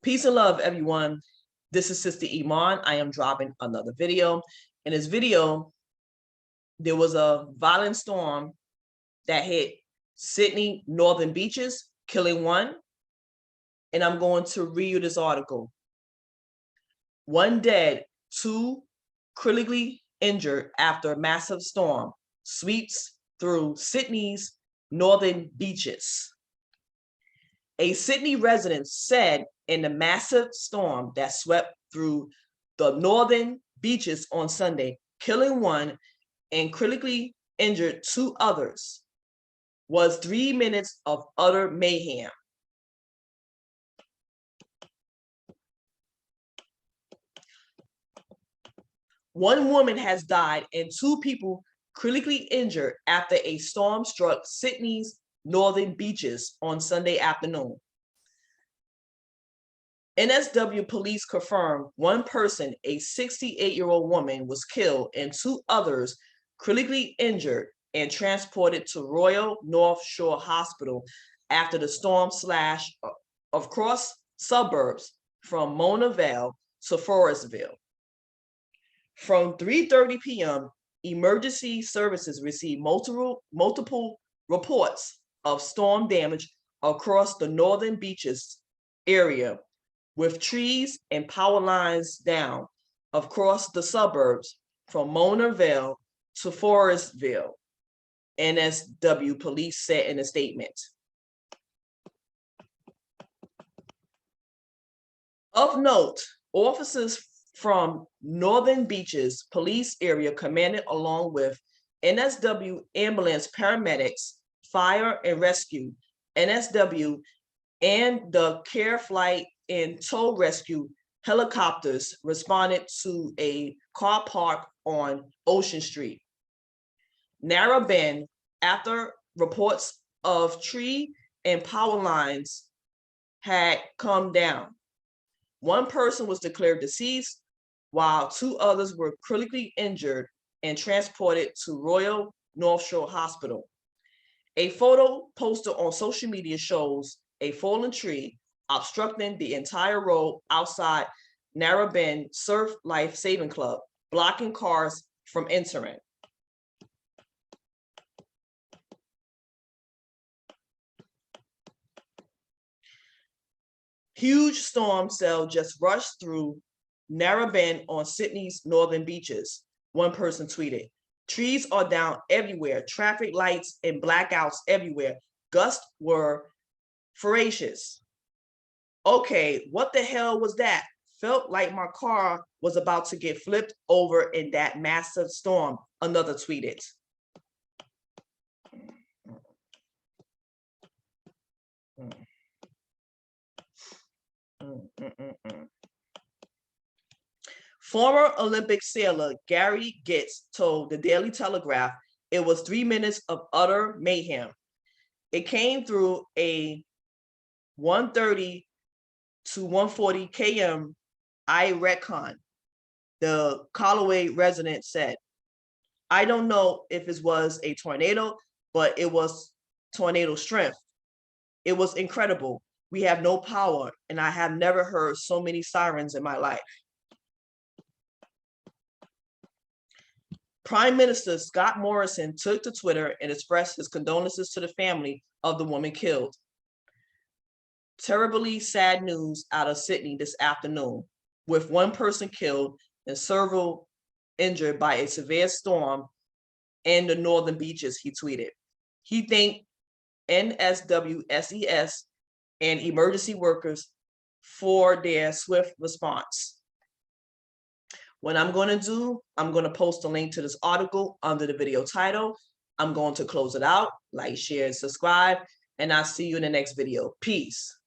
Peace and love, everyone. This is Sister Iman. I am dropping another video. In this video, there was a violent storm that hit Sydney northern beaches, killing one. And I'm going to read you this article. One dead, two critically injured after a massive storm sweeps through Sydney's northern beaches. A Sydney resident said in the massive storm that swept through the northern beaches on Sunday, killing one and critically injured two others, was 3 minutes of utter mayhem. One woman has died and two people critically injured after a storm struck Sydney's northern beaches on Sunday afternoon. NSW police confirmed one person, a 68-year-old woman, was killed and two others critically injured and transported to Royal North Shore Hospital after the storm slashed across suburbs from Mona Vale to Forestville. From 3:30 p.m., emergency services received multiple reports of storm damage across the northern beaches area, with trees and power lines down across the suburbs from Mona Vale to Forestville, NSW police said in a statement. Of note, officers from Northern Beaches Police Area Commanded, along with NSW ambulance paramedics, fire and rescue, NSW, and the Care Flight and Tow Rescue helicopters responded to a car park on Ocean Street, Narrabeen, after reports of tree and power lines had come down. One person was declared deceased, while two others were critically injured and transported to Royal North Shore Hospital. A photo posted on social media shows a fallen tree obstructing the entire road outside Narrabeen Surf Life Saving Club, blocking cars from entering. Huge storm cell just rushed through Narrabeen on Sydney's northern beaches, one person tweeted. Trees are down everywhere, traffic lights and blackouts everywhere. Gusts were ferocious. Okay, what the hell was that? Felt like my car was about to get flipped over in that massive storm, another tweeted. Former Olympic sailor Gary Gitz told the Daily Telegraph it was 3 minutes of utter mayhem. It came through a 1:30 to 1:40 km IRECON, the Callaway resident said. I don't know if it was a tornado, but it was tornado strength. It was incredible. We have no power, and I have never heard so many sirens in my life. Prime Minister Scott Morrison took to Twitter and expressed his condolences to the family of the woman killed. Terribly sad news out of Sydney this afternoon, with one person killed and several injured by a severe storm in the northern beaches, he tweeted. He thanked NSW, SES, and emergency workers for their swift response. What I'm going to do, I'm going to post a link to this article under the video title. I'm going to close it out, like, share, and subscribe, and I'll see you in the next video. Peace.